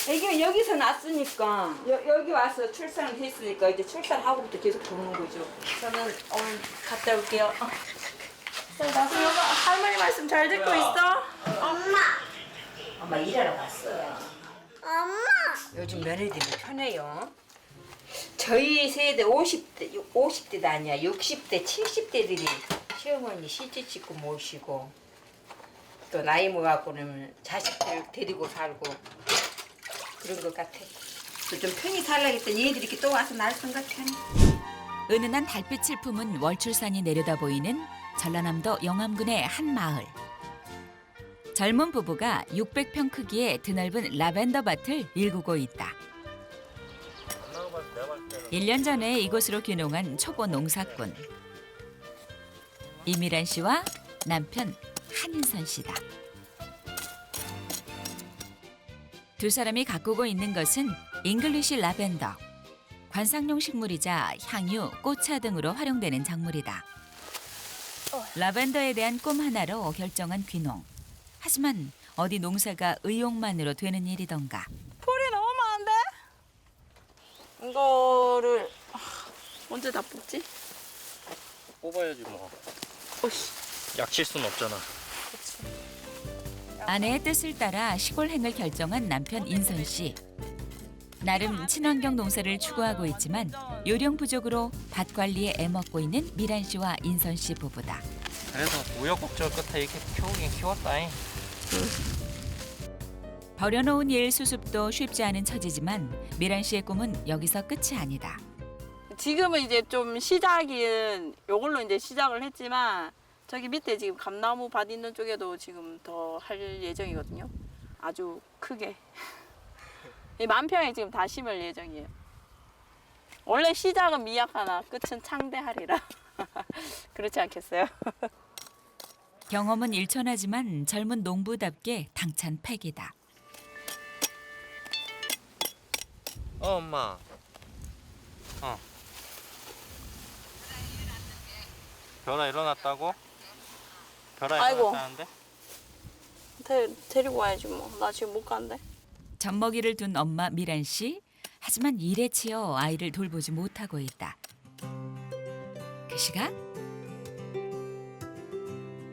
애기가 여기서 낳았으니까 여기 와서 출산을 했으니까 이제 출산하고부터 계속 보는 거죠. 저는 오늘 갔다 올게요. 나도 여보 할머니 말씀 잘 듣고 있어? 엄마 일하러 갔어요. 요즘 며느리들이 편해요. 저희 세대 50대도 아니야. 60대, 70대들이 시어머니 시집 짓고 모시고 또 나이 먹어갖고는 자식들 데리고 살고 그런 것 같아. 좀 편히 살라고 했더니 얘들이 이렇게 또 와서 날 생각하네. 은은한 달빛을 품은 월출산이 내려다 보이는 전라남도 영암군의 한 마을. 젊은 부부가 600평 크기의 드넓은 라벤더 밭을 일구고 있다. 1년 전에 이곳으로 귀농한 초보 농사꾼. 이미란 씨와 남편 한인선 씨다. 두 사람이 가꾸고 있는 것은 잉글리시 라벤더. 관상용 식물이자 향유, 꽃차 등으로 활용되는 작물이다. 라벤더에 대한 꿈 하나로 결정한 귀농. 하지만 어디 농사가 의욕만으로 되는 일이던가. 풀이 너무 많은데? 이거를 언제 다 뽑지? 뽑아야지 뭐. 오씨. 약칠 순 없잖아. 아내의 뜻을 따라 시골행을 결정한 남편 인선 씨. 나름 친환경 농사를 추구하고 있지만 요령 부족으로 밭 관리에 애먹고 있는 미란 씨와 인선 씨 부부다. 그래서 우여곡절 끝에 이렇게 키우긴 키웠다잉. 버려놓은 일 수습도 쉽지 않은 처지지만 미란 씨의 꿈은 여기서 끝이 아니다. 지금은 이제 좀 시작은 요걸로 이제 시작을 했지만 저기 밑에 지금 감나무 밭 있는 쪽에도 지금 더 할 예정이거든요. 아주 크게. 이 만평에 지금 다 심을 예정이에요. 원래 시작은 미약하나 끝은 창대하리라. 그렇지 않겠어요? 경험은 일천하지만 젊은 농부답게 당찬 패기다. 엄마. 별아 일어났다고? 별아 아이고. 일어났다는데? 데리고 와야지 뭐. 나 지금 못 간대. 젖먹이를 둔 엄마 미란 씨. 하지만 일에 치여 아이를 돌보지 못하고 있다. 그 시각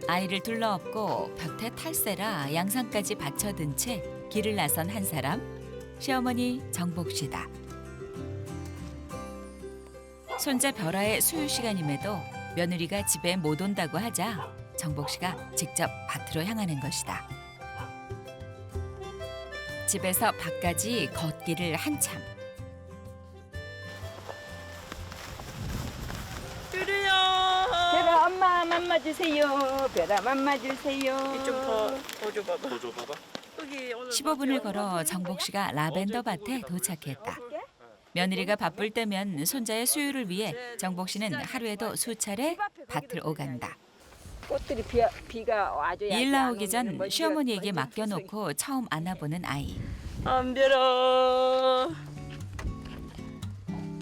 아이를 둘러엎고 볕에 탈세라 양산까지 받쳐든 채 길을 나선 한 사람. 시어머니 정복 씨다. 손자 별아의 수유 시간임에도 며느리가 집에 못 온다고 하자 정복 씨가 직접 밭으로 향하는 것이다. 집에서 밭까지 걷기를 한참. 그래요. 별아 엄마 맘마 주세요. 별아 맘마 주세요. 좀 더 줘봐봐. 더 줘봐봐. 여기 오늘 15분을 걸어 정복 씨가 라벤더 밭에 도착했다. 며느리가 바쁠 때면 손자의 수유를 위해 정복 씨는 하루에도 수차례 밭을 오간다. 꽃들이 비가 아주 일 나오기 전 시어머니에게 맡겨놓고 처음 안아보는 아이. 안별아.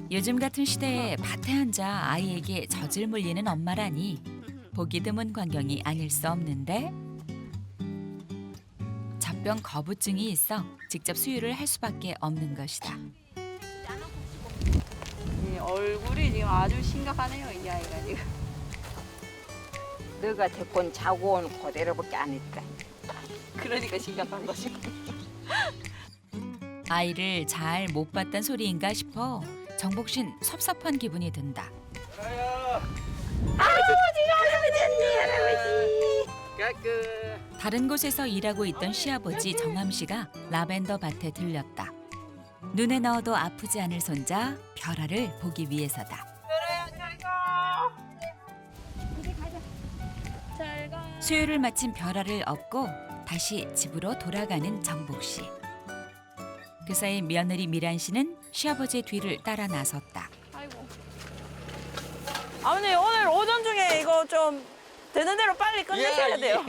요즘 같은 시대에 밭에 앉아 아이에게 젖을 물리는 엄마라니 보기 드문 광경이 아닐 수 없는데 젖병 거부증이 있어 직접 수유를 할 수밖에 없는 것이다. 이 얼굴이 지금 아주 심각하네요, 이 아이가 지금. 너가 데리고 자고 온 그대로밖에 안 했다. 그러니까 심각한 거지. 아이를 잘 못 봤단 소리인가 싶어 정복 씨는 섭섭한 기분이 든다. 다른 곳에서 일하고 있던 시아버지 정함 씨가 라벤더 밭에 들렸다. 눈에 넣어도 아프지 않을 손자 별아를 보기 위해서다. 잘 가. 수유를 마친 별아를 업고 다시 집으로 돌아가는 정복 씨. 그 사이 며느리 미란 씨는 시아버지의 뒤를 따라 나섰다. 아이고. 아버님 오늘 오전 중에 이거 좀 되는 대로 빨리 끝내셔야 돼요.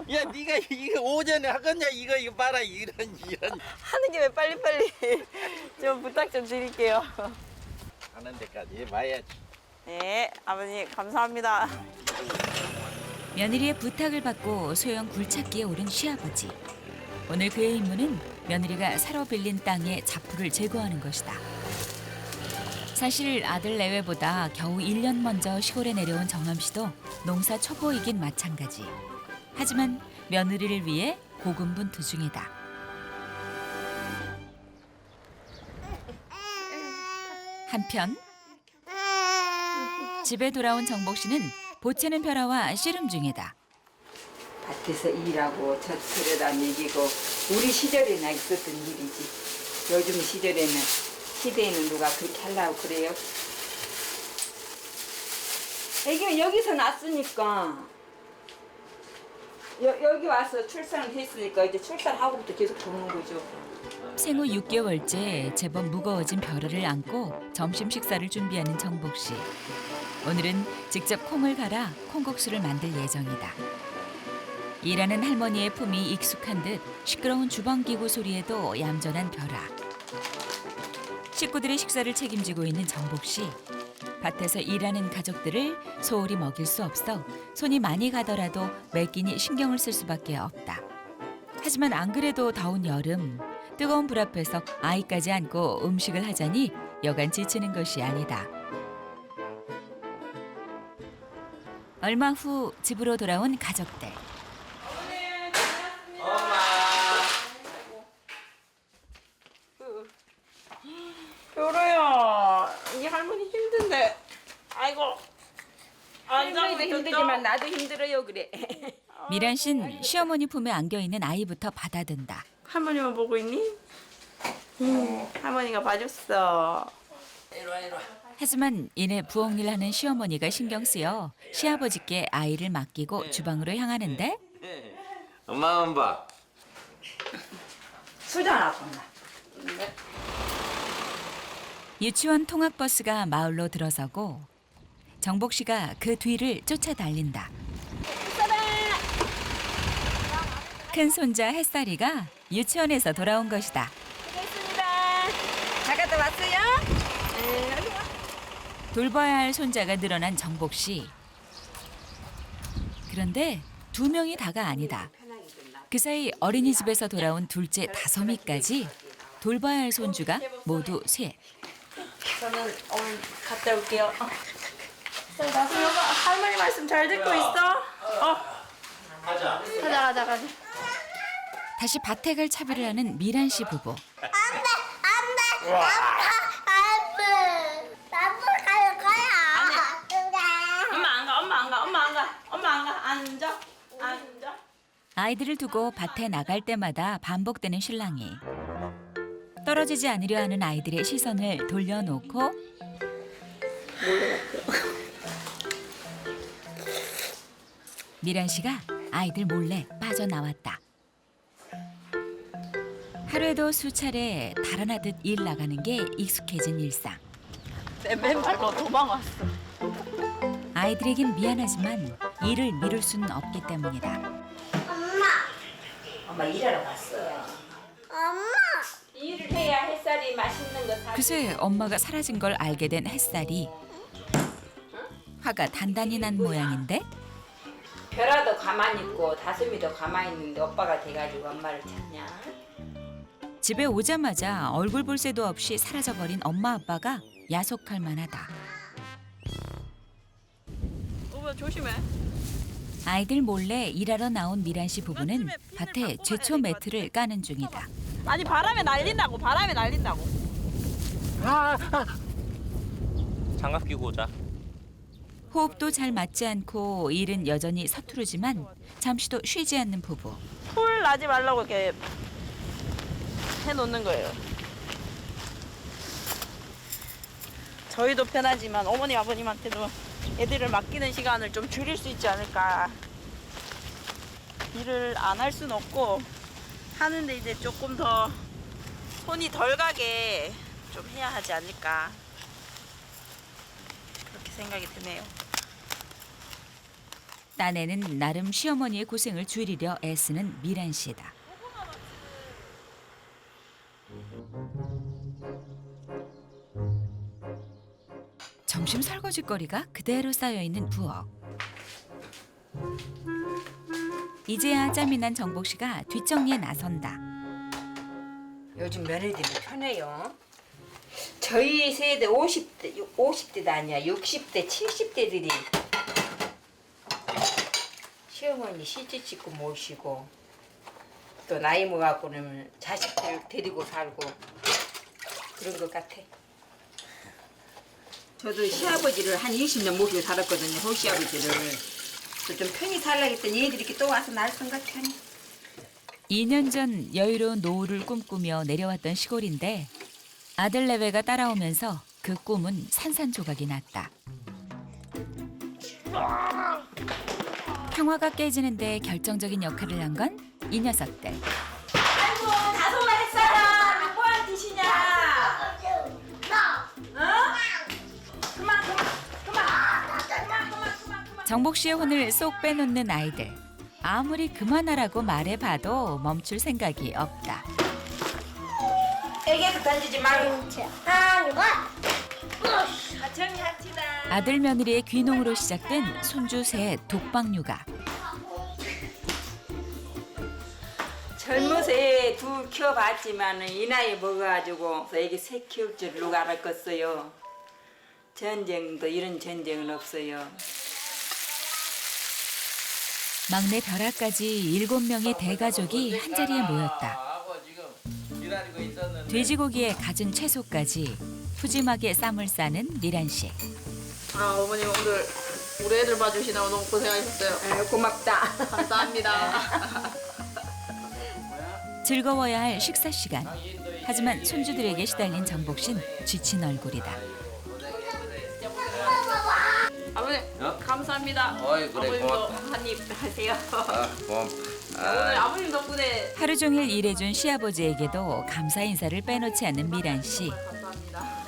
네가 이거 오전에 하겠냐 이거 봐라 이런. 하는 김에 빨리빨리 좀 부탁 좀 드릴게요. 하는 데까지 해봐야지. 네, 아버님 감사합니다. 며느리의 부탁을 받고 소형 굴착기에 오른 시아버지. 오늘 그의 임무는 며느리가 사러 빌린 땅의 잡초를 제거하는 것이다. 사실 아들 내외보다 겨우 1년 먼저 시골에 내려온 정함 씨도 농사 초보이긴 마찬가지. 하지만 며느리를 위해 고군분투 중이다. 한편 집에 돌아온 정복 씨는 보채는 벼라와 씨름 중이다. 밭에서 일하고 저 들여다 먹이고 우리 시절에나 있었던 일이지. 요즘 시대에는 누가 그렇게 하려고 그래요? 애기가 여기서 났으니까 여기 와서 출산을 했으니까 이제 출산하고부터 계속 보는 거죠. 생후 6개월째 제법 무거워진 벼라를 안고 점심 식사를 준비하는 정복 씨. 오늘은 직접 콩을 갈아 콩국수를 만들 예정이다. 일하는 할머니의 품이 익숙한 듯 시끄러운 주방기구 소리에도 얌전한 벼라. 식구들의 식사를 책임지고 있는 정복 씨. 밭에서 일하는 가족들을 소홀히 먹일 수 없어 손이 많이 가더라도 매 끼니 신경을 쓸 수밖에 없다. 하지만 안 그래도 더운 여름, 뜨거운 불 앞에서 아이까지 안고 음식을 하자니 여간 지치는 것이 아니다. 얼마 후 집으로 돌아온 가족들. 벼라야, 이 할머니 힘든데. 아이고. 할머니도 힘들지만 나도 힘들어요 그래. 미란 씨는 시어머니 품에 안겨있는 아이부터 받아든다. 할머니만 보고 있니? 할머니가 봐줬어. 하지만 이내 부엌일 하는 시어머니가 신경 쓰여 시아버지께 아이를 맡기고 주방으로 향하는데 엄마만 봐. 수전 아픈다. 유치원 통학버스가 마을로 들어서고 정복 씨가 그 뒤를 쫓아 달린다. 큰 손자 햇살이가 유치원에서 돌아온 것이다. 잘 갔다 왔어요? 돌봐야 할 손자가 늘어난 정복 씨. 그런데 2명이 다가 아니다. 그 사이 어린이집에서 돌아온 둘째 다솜이까지 돌봐야 할 손주가 모두 셋. 저는 오늘 갔다 올게요. 나도 여보 할머니 말씀 잘 듣고 있어? 가자. 다시 밭에 갈 차비를 하는 미란 씨 부부. 나도 갈 거야. 엄마 안 가. 앉아. 아이들을 두고 밭에 나갈 때마다 반복되는 실랑이. 떨어지지 않으려 하는 아이들의 시선을 돌려놓고 미란 씨가 아이들 몰래 빠져나왔다. 하루에도 수차례 달아나듯 일 나가는 게 익숙해진 일상. 내 맨발로 도망왔어. 아이들에겐 미안하지만 일을 미룰 수는 없기 때문이다. 엄마 일하러 갔어. 일을 해야 햇살이 맛있는 거 사. 그새 엄마가 사라진 걸 알게 된 햇살이 화가 단단히 난 모양인데 벼라도 가만히 있고 다솜이도 가만히 있는데 오빠가 돼가지고 엄마를 찾냐? 집에 오자마자 얼굴 볼 새도 없이 사라져버린 엄마 아빠가 야속할 만하다. 오빠 조심해. 아이들 몰래 일하러 나온 미란 씨 부부는 밭에 제초 매트를 까는 중이다. 아니 바람에 날린다고. 장갑 끼고 오자. 호흡도 잘 맞지 않고 일은 여전히 서투르지만 잠시도 쉬지 않는 부부. 풀 나지 말라고 이렇게 해놓는 거예요. 저희도 편하지만 어머니 아버님한테도 애들을 맡기는 시간을 좀 줄일 수 있지 않을까. 일을 안 할 수는 없고 하는데 이제 조금 더 손이 덜 가게 좀 해야 하지 않을까. 그렇게 생각이 드네요. 딴에는 나름 시어머니의 고생을 줄이려 애쓰는 미란 씨다. 점심 설거지거리가 그대로 쌓여있는 부엌. 이제야 짬이 난 정복 씨가 뒷정리에 나선다. 요즘 며느리들이 편해요. 저희 세대 50대도 아니야. 60대, 70대들이 시어머니 시집 짓고 모시고 또 나이 먹어갖고는 자식들 데리고 살고 그런 것 같아. 저도 시아버지를 한 20년 모시고 살았거든요. 호시아버지를. 좀 편히 살라고 했더니 얘들이 이렇게 또 와서 날 생각하니. 2년 전 여유로운 노후를 꿈꾸며 내려왔던 시골인데 아들 내외가 따라오면서 그 꿈은 산산조각이 났다. 평화가 깨지는데 결정적인 역할을 한 건 이 녀석들. 아이고 다솜아 햇사람 뭐한 짓이냐. 어? 그만. 정복 씨의 혼을 쏙 빼놓는 아이들. 아무리 그만하라고 말해봐도 멈출 생각이 없다. 애기도 던지지 말고. 정리합시다. 아들 며느리의 귀농으로 시작된 손주 셋 독박 육아. 젊어서 둘 키워봤지만 이 나이에 먹어가지고 애기 셋 키울 줄 누가 알았겠어요. 전쟁도 이런 전쟁은 없어요. 막내 벼라까지 7명의 대가족이 한자리에 모였다. 하고 지금 기다리고 있었는데. 돼지고기에 갖은 채소까지 푸짐하게 쌈을 싸는 미란 씨. 아 어머님 오늘 우리 애들 봐주시느라 너무 고생하셨어요. 아유, 고맙다. 감사합니다. 즐거워야 할 식사 시간. 하지만 손주들에게 시달린 정복 씨는 지친 얼굴이다. 아버님 감사합니다. 어이, 그래, 아버님도 고맙다. 한입 하세요. 고맙다. 오늘 아버님 덕분에 하루 종일 일해준 시아버지에게도 감사 인사를 빼놓지 않는 미란 씨. 감사합니다.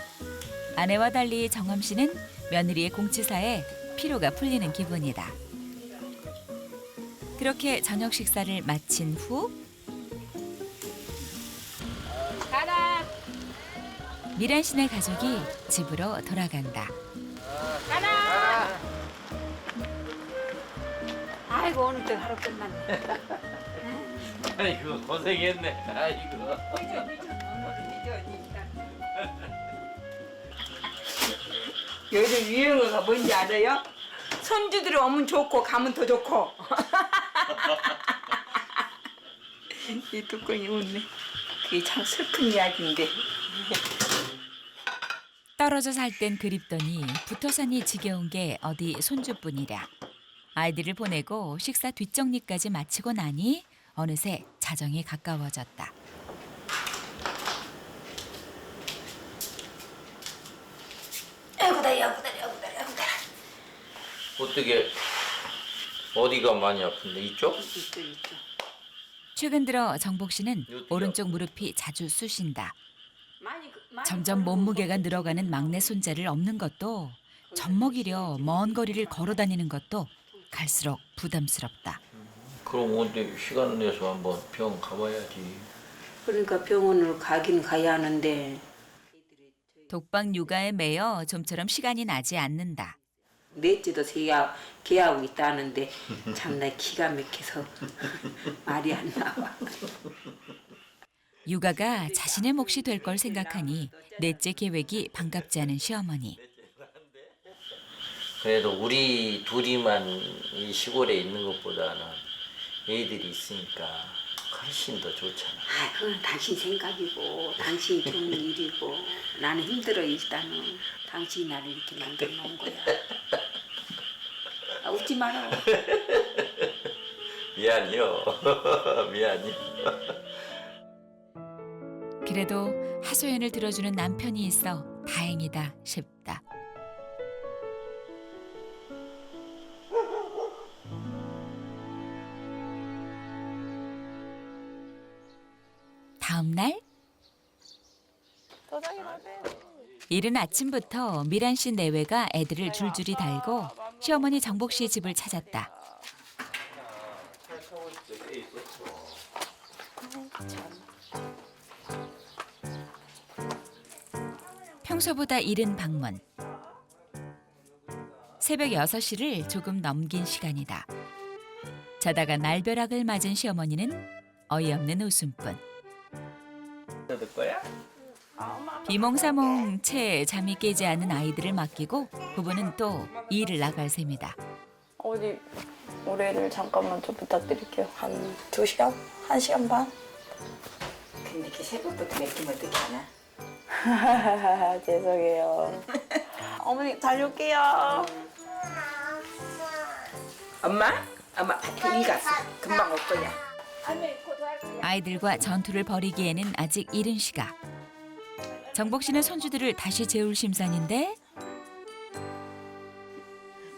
아내와 달리 정엄 씨는 며느리의 공치사에 피로가 풀리는 기분이다. 그렇게 저녁 식사를 마친 후 가라. 미란 씨네 가족이 집으로 돌아간다. 가라. 아이고 오늘도 하루 끝났네. 아이고 고생했네. 아이고. 요즘 유행어가 뭔지 알아요? 손주들이 오면 좋고 가면 더 좋고. 이 뚜껑이 웃네. 그게 참 슬픈 이야기인데. 떨어져 살 땐 그립더니 붙어 사니 지겨운 게 어디 손주뿐이랴. 아이들을 보내고 식사 뒷정리까지 마치고 나니 어느새 자정이 가까워졌다. 어떻게 어디가 많이 아픈데 이쪽? 최근 들어 정복 씨는 오른쪽 무릎이 자주 쑤신다. 점점 몸무게가 늘어가는 막내 손자를 업는 것도 젖먹이려 먼 거리를 걸어 다니는 것도 갈수록 부담스럽다. 그럼 언제 시간 내서 한번 병 가봐야지. 그러니까 병원을 가긴 가야 하는데 독박 육아에 매여 좀처럼 시간이 나지 않는다. 넷째도 개하고 있다는데 참나 기가 막혀서 말이 안 나와. 육아가 자신의 몫이 될 걸 생각하니 넷째 계획이 반갑지 않은 시어머니. 그래도 우리 둘이만 이 시골에 있는 것보다는 애들이 있으니까 훨씬 더 좋잖아. 아, 그건 당신 생각이고 당신이 좋은 일이고 나는 힘들어 일단은. 당신이 나를 이렇게 만들어 놓은 거야. 아, 웃지 마라. 미안해요. 미안해요. 그래도 하소연을 들어주는 남편이 있어 다행이다 싶다. 다음 날 이른 아침부터 미란 씨 내외가 애들을 줄줄이 달고 시어머니 정복 씨의 집을 찾았다. 평소보다 이른 방문. 새벽 6시를 조금 넘긴 시간이다. 자다가 날벼락을 맞은 시어머니는 어이없는 웃음뿐. 얻을 거야? 비몽사몽 채 잠이 깨지 않는 아이들을 맡기고 부부는 또 일을 나갈 셈이다. 어디 올해를 잠깐만 좀 부탁드릴게요. 한 2시간? 1시간 반? 근데 이렇게 새벽부터 맡기면 어떻게 하나? 죄송해요. 어머니 다녀올게요. 엄마 밭에 일 갔어. 금방 올 거야. 아이들과 전투를 벌이기에는 아직 이른 시각. 정복 씨는 손주들을 다시 재울 심산인데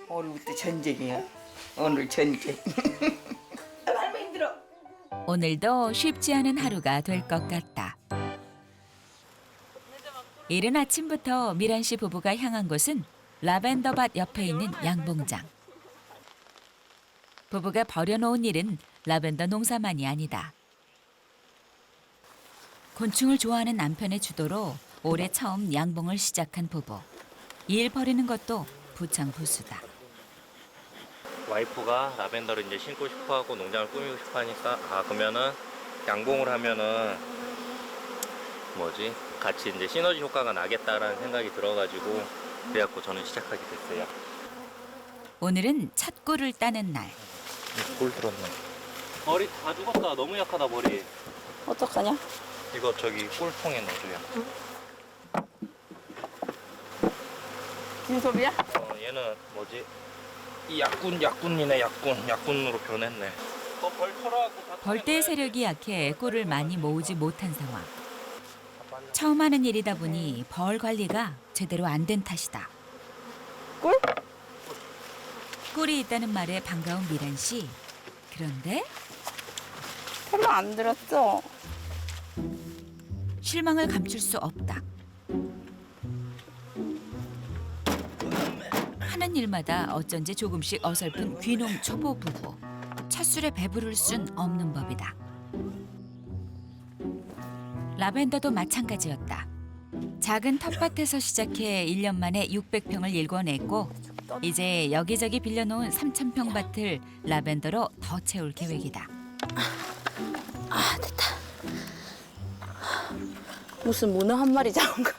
오늘부터 전쟁이야. 오늘 전쟁. 얼마 힘들어. 오늘도 쉽지 않은 하루가 될 것 같다. 이른 아침부터 미란 씨 부부가 향한 곳은 라벤더밭 옆에 있는 양봉장. 부부가 벌여놓은 일은 라벤더 농사만이 아니다. 곤충을 좋아하는 남편의 주도로 올해 처음 양봉을 시작한 부부. 일 벌이는 것도 부창부수다. 와이프가 라벤더를 이제 심고 싶어하고 농장을 꾸미고 싶어하니까 그러면은 양봉을 하면은 같이 이제 시너지 효과가 나겠다라는 생각이 들어가지고 그래갖고 저는 시작하게 됐어요. 오늘은 첫 꿀을 따는 날. 꿀 들었네. 머리 다 죽었다. 너무 약하다 머리. 어떡하냐? 이거 저기 꿀통에 넣어줘요. 김소비야? 얘는 이 약군이네 약군으로 변했네. 벌떼의 세력이 약해 꿀을 많이 모으지 못한 상황. 처음 하는 일이다 보니 벌 관리가 제대로 안 된 탓이다. 꿀? 꿀이 있다는 말에 반가운 미란 씨. 그런데 설마 안 들었어? 실망을 감출 수 없다. 하는 일마다 어쩐지 조금씩 어설픈 귀농 초보 부부. 찻술에 배부를 순 없는 법이다. 라벤더도 마찬가지였다. 작은 텃밭에서 시작해 1년 만에 600평을 일궈냈고 이제 여기저기 빌려놓은 3,000평 밭을 라벤더로 더 채울 계획이다. 됐다. 무슨 문어 한 마리 잡은 거.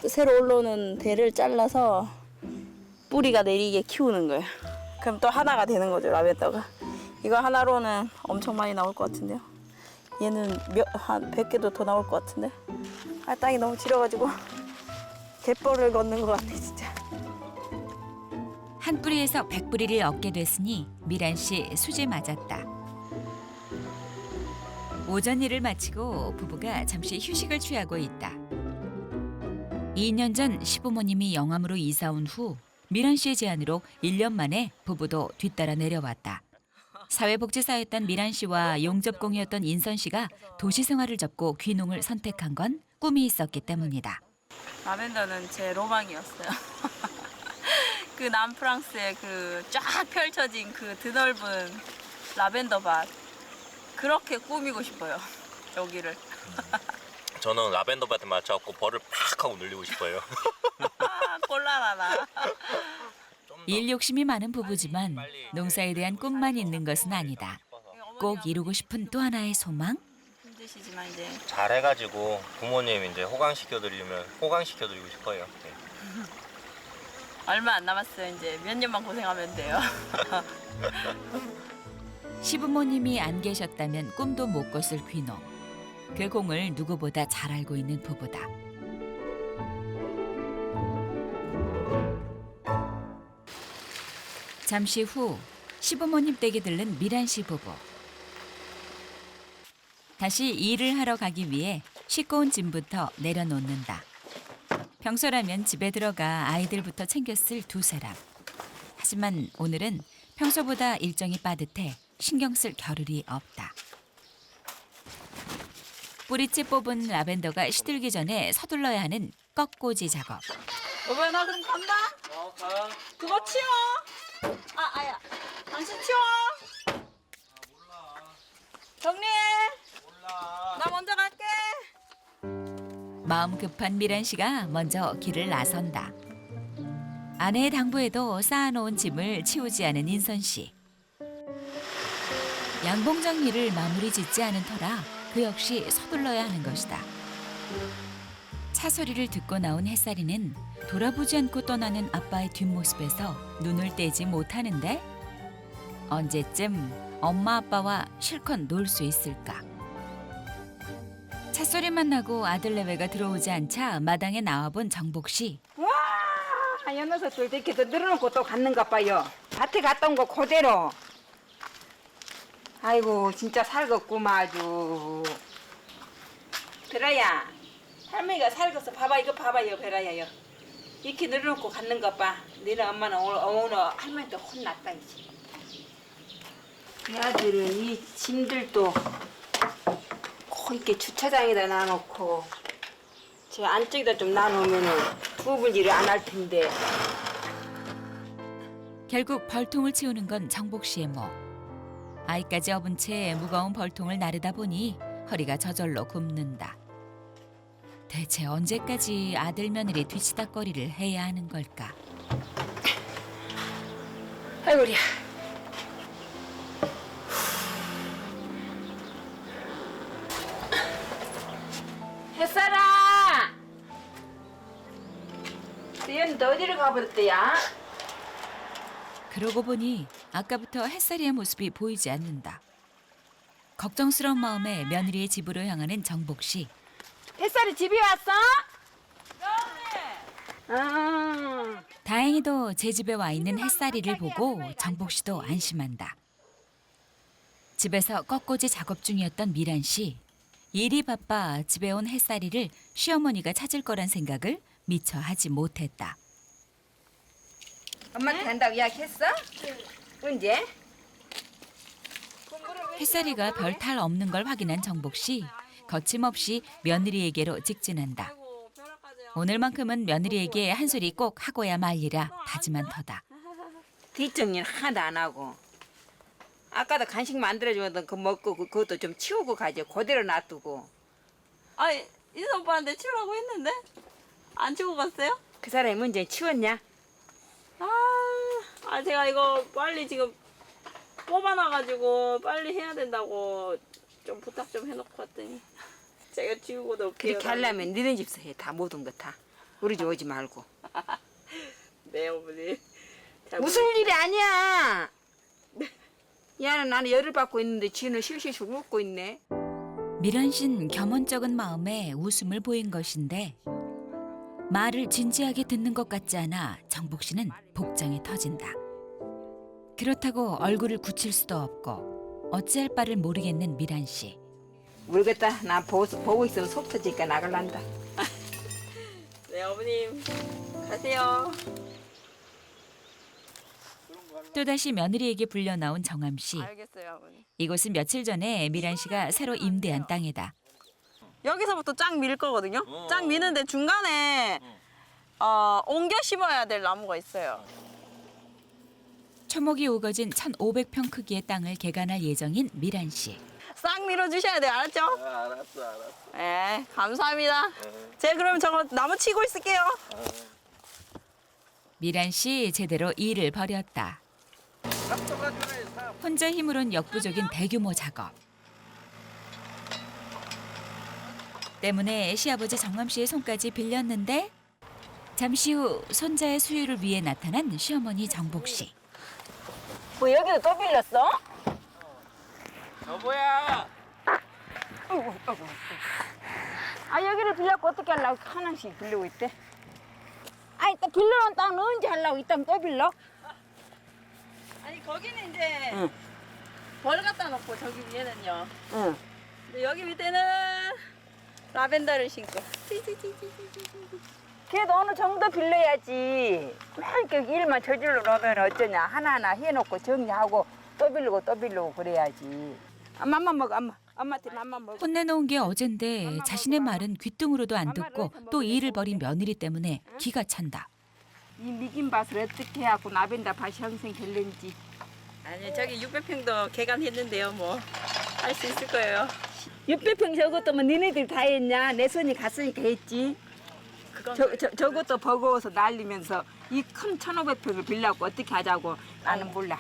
새로 올라오는 대를 잘라서 뿌리가 내리게 키우는 거예요. 그럼 또 하나가 되는 거죠, 라벤더가. 이거 하나로는 엄청 많이 나올 것 같은데요. 얘는 한 100개도 더 나올 것 같은데. 땅이 너무 지려가지고 갯벌을 걷는 것 같아, 진짜. 한 뿌리에서 100뿌리를 얻게 됐으니 미란 씨 수지 맞았다. 오전 일을 마치고 부부가 잠시 휴식을 취하고 있다. 2년 전 시부모님이 영암으로 이사 온 후 미란 씨의 제안으로 1년 만에 부부도 뒤따라 내려왔다. 사회복지사였던 미란 씨와 용접공이었던 인선 씨가 도시 생활을 접고 귀농을 선택한 건 꿈이 있었기 때문이다. 라벤더는 제 로망이었어요. 그 남프랑스의 그 쫙 펼쳐진 그 드넓은 라벤더 밭. 그렇게 꾸미고 싶어요, 여기를. 저는 라벤더 밭에 맞춰갖고 벌을 팍 하고 늘리고 싶어요. 곤란하다. 일 욕심이 많은 부부지만 농사에 대한 꿈만 있는 것은 아니다. 꼭 이루고 싶은 또 하나의 소망? 힘드시지만 이제 잘해가지고 부모님 이제 호강시켜드리고 싶어요. 네. 얼마 안 남았어요. 이제 몇 년만 고생하면 돼요. 시부모님이 안 계셨다면 꿈도 못 꿨을 귀농. 그 공을 누구보다 잘 알고 있는 부부다. 잠시 후 시부모님 댁에 들른 미란 씨 부부. 다시 일을 하러 가기 위해 싣고 온 짐부터 내려놓는다. 평소라면 집에 들어가 아이들부터 챙겼을 두 사람. 하지만 오늘은 평소보다 일정이 빠듯해 신경 쓸 겨를이 없다. 뿌리째 뽑은 라벤더가 시들기 전에 서둘러야 하는 꺾꽂이 작업. 여보야, 나 그럼 간다. 가. 그거 치워. 아야. 당신 치워. 몰라. 정리해. 몰라. 나 먼저 갈게. 마음 급한 미란 씨가 먼저 길을 나선다. 아내의 당부에도 쌓아놓은 짐을 치우지 않은 인선 씨. 양봉장 일을 마무리 짓지 않은 터라 그 역시 서둘러야 하는 것이다. 차 소리를 듣고 나온 햇살이는 돌아보지 않고 떠나는 아빠의 뒷모습에서 눈을 떼지 못하는데 언제쯤 엄마 아빠와 실컷 놀 수 있을까? 차소리만 나고 아들 내외가 들어오지 않자 마당에 나와본 정복 씨. 와, 이 녀석들 이렇게 늘어놓고 또 갔는가 봐요. 밭에 갔다 온 거 그대로. 아이고, 진짜 살겠구만 아주. 베라야, 할머니가 살겠어. 봐봐, 이거 봐봐요, 베라야요. 이렇게 늘어놓고 갔는가 봐. 너네 엄마는 오늘 할머니한테 혼났다 이제. 그 아들은 이 짐들도 꼭 이렇게 주차장에다 놔놓고 저 안쪽에다 좀 놔놓으면은 두분 일을 안 할 텐데. 결국 벌통을 치우는 건 정복 씨의 몫. 아이까지 업은 채 무거운 벌통을 나르다 보니 허리가 저절로 굽는다. 대체 언제까지 아들 며느리 뒤치다꺼리를 해야 하는 걸까? 아이고야. 햇살아! 너희는 어디를 가버렸대야? 그러고 보니 아까부터 햇살이의 모습이 보이지 않는다. 걱정스러운 마음에 며느리의 집으로 향하는 정복 씨. 햇살이 집에 왔어? 네. 다행히도 제 집에 와 있는 햇살이를 보고 정복 씨도 안심한다. 집에서 꺾꽂이 작업 중이었던 미란 씨. 일이 바빠 집에 온 햇살이를 시어머니가 찾을 거란 생각을 미처 하지 못했다. 엄마한테 간다고 이야기했어? 언제? 햇살이가 별 탈 없는 걸 확인한 정복 씨. 거침없이 며느리에게로 직진한다. 오늘만큼은 며느리에게 한 소리 꼭 하고야 말리라 다짐한 터다. 뒷정리는 하나도 안 하고. 아까도 간식 만들어주던 그 먹고 그것도 좀 치우고 가지. 그대로 놔두고. 아니 인선 오빠한테 치우라고 했는데 안 치우고 갔어요? 그 사람이 문제 치웠냐? 제가 이거 빨리 지금 뽑아놔가지고 빨리 해야 된다고 좀 부탁 좀 해놓고 왔더니 제가 치우고도 없게요. 그렇게 하려면 너네 집에서 해. 다 모든 거 다. 우리 집 오지 말고. 네 어머니. 잘 웃을 일이 아니야. 야는 나는 열을 받고 있는데 지는 실실실 웃고 있네. 미란 씨는 겸언쩍은 마음에 웃음을 보인 것인데 말을 진지하게 듣는 것 같지 않아 정복 씨는 복장이 터진다. 그렇다고 얼굴을 굳힐 수도 없고 어찌할 바를 모르겠는 미란 씨. 모르겠다. 난 보고 있으면 속 터지니까 나갈란다. 네 어머님 가세요. 또다시 며느리에게 불려 나온 정암 씨. 알겠어요 어머니. 이곳은 며칠 전에 미란 씨가 새로 임대한 땅이다. 여기서부터 쫙 밀 거거든요. 쫙 미는데 중간에 옮겨 심어야 될 나무가 있어요. 초목이 우거진 1,500평 크기의 땅을 개간할 예정인 미란 씨. 싹 밀어주셔야 돼요. 알았죠? 알았어. 네, 감사합니다. 제가 그러면 저거 나무 치고 있을게요. 미란 씨 제대로 일을 벌였다. 혼자 힘으론 역부족인 대규모 작업. 때문에 시아버지 정암 씨의 손까지 빌렸는데 잠시 후 손자의 수유를 위해 나타난 시어머니 정복 씨. 뭐 여기도 또 빌렸어? 여보야. 여기를 빌려고 어떻게 하려고 하나씩 빌리고 있대? 또 빌려놓은 땅은 언제 하려고 이 땅 또 빌려? 아니 거기는 이제 응. 벌 갖다 놓고 저기 위에는요. 응. 근데 여기 밑에는 라벤더를 심고. 그래도 어느 정도 빌려야지. 맨 이렇게 일만 저질러 놓으면 어쩌냐. 하나하나 해놓고 정리하고 또 빌리고 그래야지. 맘만 먹어, 엄마한테 맘만 먹어. 혼내놓은 게 어젠데 자신의 말은 귓등으로도 안 듣고 또 일을 벌인 며느리 때문에 기가 찬다. 이 미긴 밭을 어떻게 해갖고 나벤다 밭이 형성될는지. 아니 저기 600평도 개간했는데요. 뭐 할 수 있을 거예요. 600평 저것도 뭐 니네들 다 했냐? 내 손이 갔으니까 했지. 그건 저것도 버거워서 날리면서 이 큰 1,500평을 빌려갖고 어떻게 하자고 나는 몰라.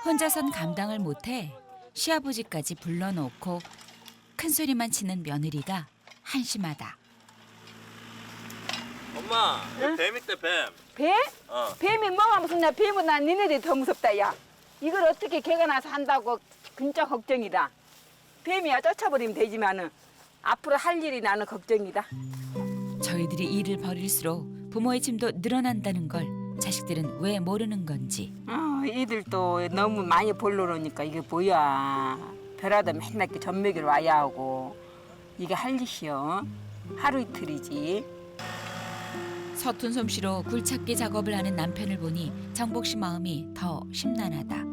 혼자선 감당을 못해 시아버지까지 불러놓고 큰 소리만 치는 며느리가 한심하다. 엄마, 뱀 있대 뱀. 뱀? 어. 뱀이 뭐가 무섭냐? 뱀은 난 니네들이 더 무섭다 야. 이걸 어떻게 개가 나서 한다고 진짜 걱정이다. 뱀이야 쫓아버리면 되지만은 앞으로 할 일이 나는 걱정이다. 저희들이 일을 벌일수록 부모의 짐도 늘어난다는 걸 자식들은 왜 모르는 건지. 이들도 너무 많이 벌러놓으니까 이게 뭐야. 별하다 맨날 이렇게 젖먹이러 와야 하고 이게 할 짓이여. 하루 이틀이지. 서툰 솜씨로 굴착기 작업을 하는 남편을 보니 정복 씨 마음이 더 심란하다.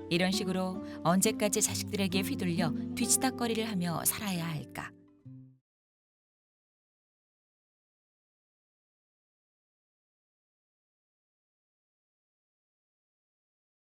이런 식으로 언제까지 자식들에게 휘둘려 뒤치다꺼리를 하며 살아야 할까.